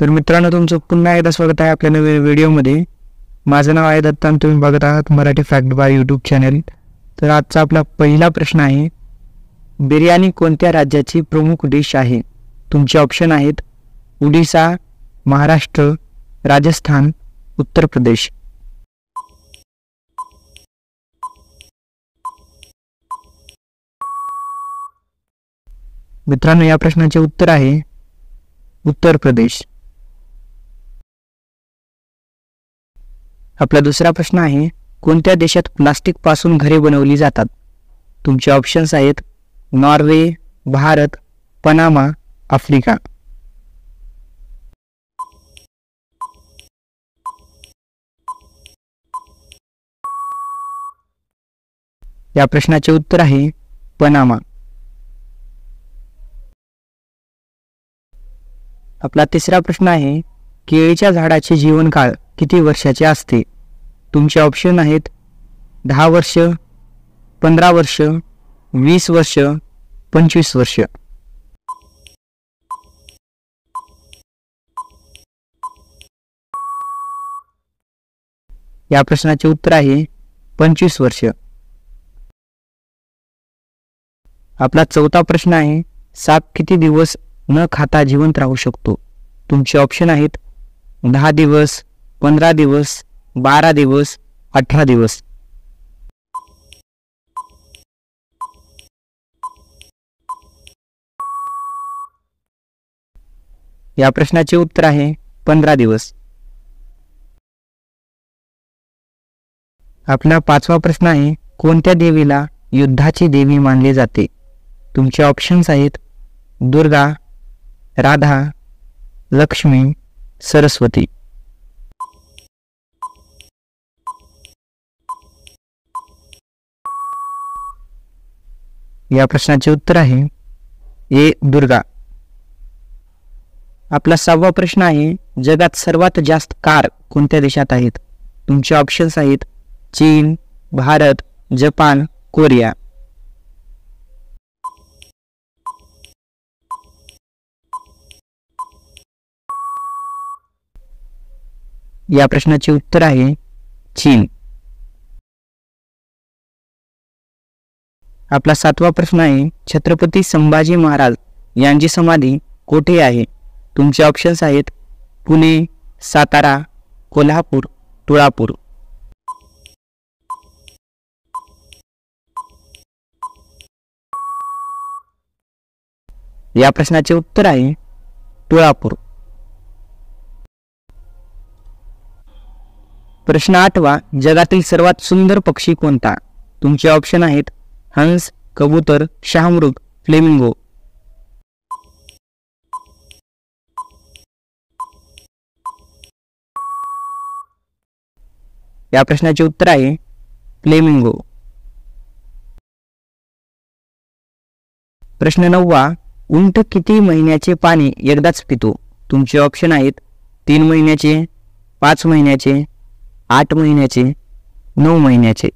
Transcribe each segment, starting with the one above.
तर मित्रांनो, तुमचं पुन्हा एकदा स्वागत आहे आपल्या नवीन व्हिडिओमध्ये. माझं नाव आहे दत्ता आणि तुम्ही बघत आहात Marathi fact by YouTube channel. तर आजचा आपला पहिला प्रश्न आहे, बिर्याणी कोणत्या राज्याची प्रमुख डिश आहे? तुमचे ऑप्शन आहेत ओडिशा, महाराष्ट्र, राजस्थान, उत्तर प्रदेश. मित्रांनो, या प्रश्नाचे उत्तर आहे उत्तर प्रदेश. आपला दुसरा प्रश्न आहे, कोणत्या देशात प्लास्टिक पासून घरे बनवली जातात? तुमचे ऑप्शन्स आहेत नॉर्वे, भारत, पनामा, आफ्रिका. या प्रश्नाचे उत्तर आहे पनामा. आपला तिसरा प्रश्न आहे, केळीच्या झाडाचे जीवनकाळ किती वर्षाचे असते? तुमचे ऑप्शन आहेत 10 वर्ष, 15 वर्ष, 20 वर्ष, 25 वर्ष. या प्रश्नाचे उत्तर आहे 25 वर्ष. आपला चौथा प्रश्न आहे, साप किती दिवस न खाता जिवंत राहू शकतो? तुमचे ऑप्शन आहेत 10 दिवस, 15 दिवस, 12 दिवस, 18 दिवस. या प्रश्नाचे उत्तर आहे 15 दिवस. आपला पाचवा प्रश्न आहे, कोणत्या देवीला युद्धाची देवी मानले जाते? तुमचे ऑप्शन्स आहेत दुर्गा, राधा, लक्ष्मी, सरस्वती. या प्रश्नाचे उत्तर आहे ए दुर्गा. आपला 6वा प्रश्न आहे, जगात सर्वात जास्त कार कोणत्या देशात आहेत? तुमचे ऑप्शन्स आहेत चीन, भारत, जपान, कोरिया. या प्रश्नाचे उत्तर आहे चीन. आपला 7वा प्रश्न आहे, छत्रपती संभाजी महाराज यांची समाधी कोठे आहे? तुमचे ऑप्शन्स आहेत पुणे, सातारा, कोल्हापूर, तुळापूर. या प्रश्नाचे उत्तर आहे तुळापूर. प्रश्न 8वा, जगातील सर्वात सुंदर पक्षी कोणता? तुमचे ऑप्शन आहेत हंस, कबूतर, शहामृग, फ्लेमिंगो. या प्रश्नाचे उत्तर आहे फ्लेमिंगो. प्रश्न 9वा, उंट किती महिन्याचे पाणी एकदाच पितो? तुमचे ऑप्शन आहेत 3 महिन्याचे, 5 महिन्याचे, 8 महिन्याचे, 9 महिन्याचे.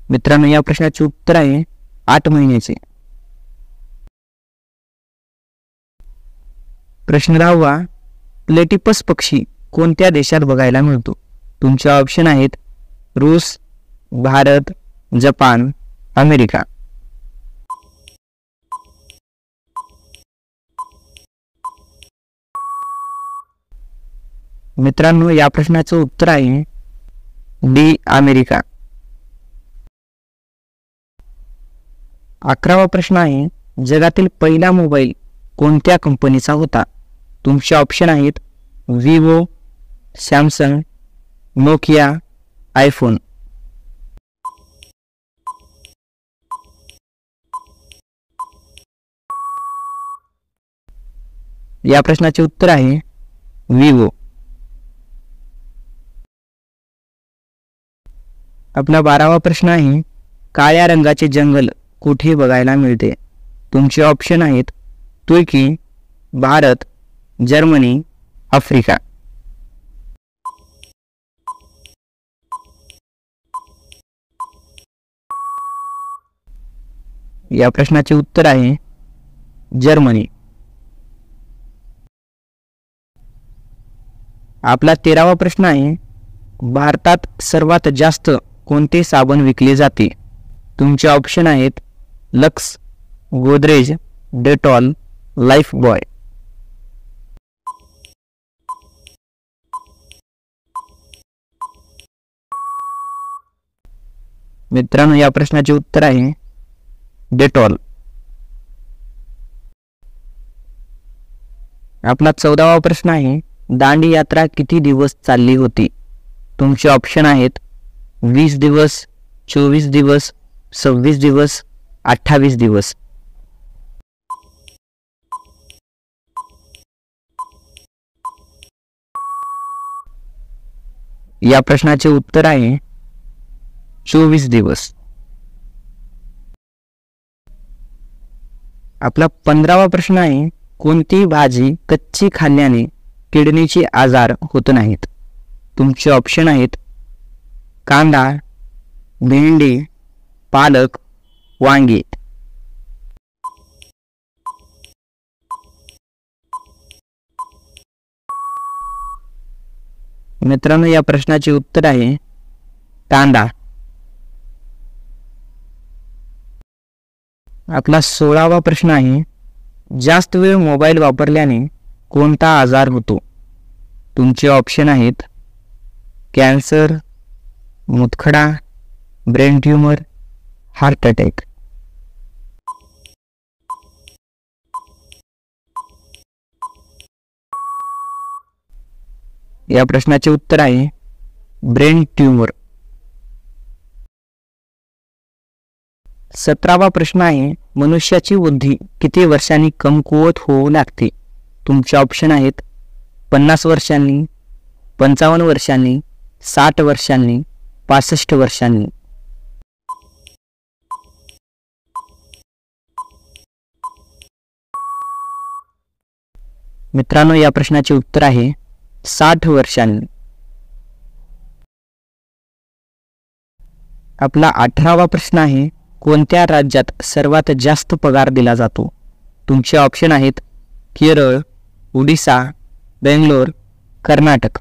मित्रांनो, या प्रश्नाचे उत्तर आहे 8 महिन्याचे. प्रश्न 10वा, प्लेटिपस पक्षी कोणत्या देशात बघायला मिळतो? तुमचे ऑप्शन आहेत रूस, भारत, जपान, अमेरिका. मित्रांनो, या प्रश्नाचं उत्तर आहे डी, अमेरिका. 11वा प्रश्न आहे, जगातील पहिला मोबाईल कोणत्या कंपनीचा होता? तुमचे ऑप्शन आहेत विवो, सॅमसंग, नोकिया, आयफोन. या प्रश्नाचे उत्तर आहे विवो. आपला 12वा प्रश्न आहे, काळ्या रंगाचे जंगल कुठे बघायला मिळते? तुमचे ऑप्शन आहेत तुर्की, भारत, जर्मनी, आफ्रिका. या प्रश्नाचे उत्तर आहे जर्मनी. आपला 13वा प्रश्न आहे, भारतात सर्वात जास्त कोणते साबण विकले जाते? तुमचे ऑप्शन आहेत lux, Godrej, Dettol, life boy. मित्रांनो, या प्रश्नाचे उत्तर आहे डेटॉल. आपला 14वा प्रश्न आहे, दांडी यात्रा किती दिवस चालली होती? तुमचे ऑप्शन आहेत 20 दिवस, 24 दिवस, 26 दिवस, 28 दिवस. या प्रश्नाचे उत्तर आहे 24 दिवस. आपला 15वा प्रश्न आहे, कोणती भाजी कच्ची खाल्ल्याने किडनीचे आजार होत नाहीत? तुमचे ऑप्शन आहेत कांदा, भेंडी, पालक, वांगी. मित्रांनो, या प्रश्नाचे उत्तर आहे कांदा. आपला 16वा प्रश्न आहे, जास्त वेळ मोबाईल वापरल्याने कोणता आजार होतो? तुमचे ऑप्शन आहेत कॅन्सर, मुतखडा, ब्रेन ट्यूमर, हार्ट अटॅक. या प्रश्नाचे उत्तर आहे ब्रेन ट्यूमर. 17वा प्रश्न आहे, मनुष्याची बुद्धी किती वर्षांनी कमकुवत होऊ लागते? तुमचे ऑप्शन आहेत 50 वर्षांनी, 55 वर्षांनी, 60 वर्षांनी, 65 वर्षांनी. मित्रांनो, या प्रश्नाचे उत्तर आहे 60 वर्षांनी. आपला 18वा प्रश्न आहे, कोणत्या राज्यात सर्वात जास्त पगार दिला जातो? तुमचे ऑप्शन आहेत केरळ, ओडिशा, बेंगलोर, कर्नाटक.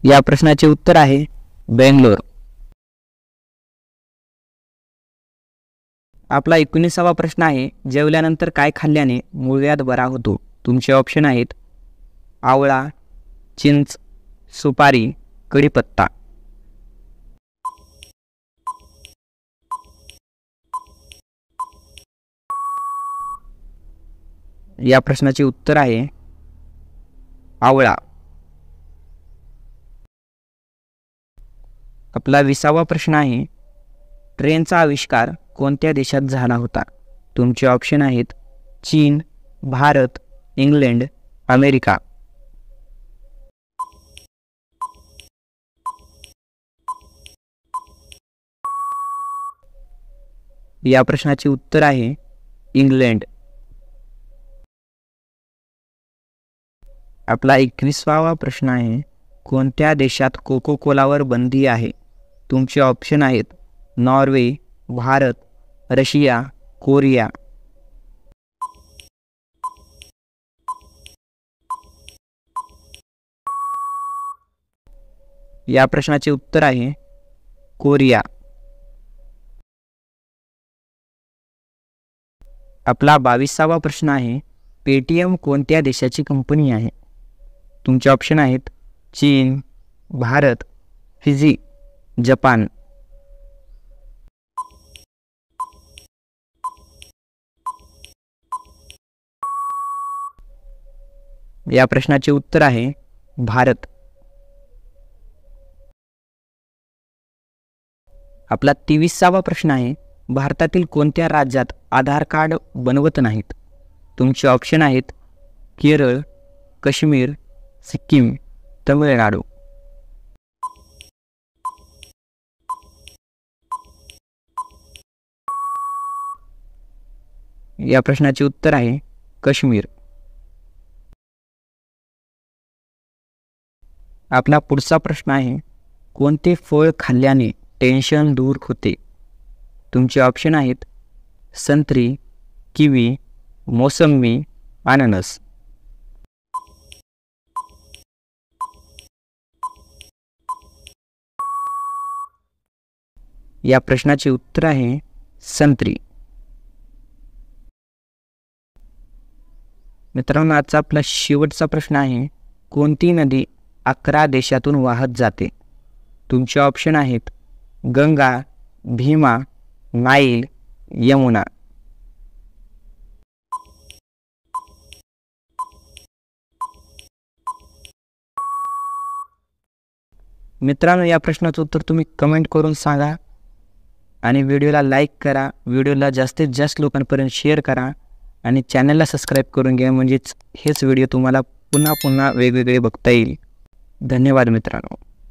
या प्रश्नाचे उत्तर आहे बेंगलोर. आपला 19वा प्रश्न आहे, जेवल्यानंतर काय खाल्ल्याने मूळव्याध बरा होतो? तुमचे ऑप्शन आहेत आवळा, चिंच, सुपारी, कढीपत्ता. या प्रश्नाचे उत्तर आहे आवळा. आपला 20वा प्रश्न आहे, ट्रेनचा आविष्कार कोणत्या देशात झाला होता? तुमचे ऑप्शन आहेत चीन, भारत, इंग्लंड, अमेरिका. या प्रश्नाचे उत्तर आहे इंग्लंड. आपला 21वा प्रश्न आहे, कोणत्या देशात कोको कोलावर बंदी आहे? तुमचे ऑप्शन आहेत नॉर्वे, भारत, रशिया, कोरिया. या प्रश्नाचे उत्तर आहे कोरिया. आपला 22वा प्रश्न आहे, पेटीएम कोणत्या देशाची कंपनी आहे? तुमचे ऑप्शन आहेत चीन, भारत, फिजी, जपान. या प्रश्नाचे उत्तर आहे भारत. आपला 23वा प्रश्न आहे, भारतातील कोणत्या राज्यात आधार कार्ड बनवत नाहीत? तुमचे ऑप्शन आहेत केरळ, काश्मीर, सिक्कीम, तमिळनाडू. या प्रश्नाचे उत्तर आहे काश्मीर. आपला पुढचा प्रश्न आहे, कोणते फळ खाल्ल्याने टेन्शन दूर होते? तुमचे ऑप्शन आहेत संत्री, किवी, मोसंबी, अननस. या प्रश्नाचे उत्तर आहे संत्री. मित्रांनो, आजचा आपला शेवटचा प्रश्न आहे, कोणती नदी 11 देशातून वाहत जाते? तुमचे ऑप्शन आहेत गंगा, भीमा, नाईल, यमुना. मित्रांनो, या प्रश्नाचं उत्तर तुम्ही कमेंट करून सांगा आणि व्हिडिओला लाईक करा, व्हिडिओला जास्तीत जास्त लोकांपर्यंत शेअर करा आणि चॅनलला सबस्क्राईब करून घ्या, म्हणजेच हेच व्हिडिओ तुम्हाला पुन्हा पुन्हा वेगवेगळे बघता येईल. धन्यवाद मित्रांनो.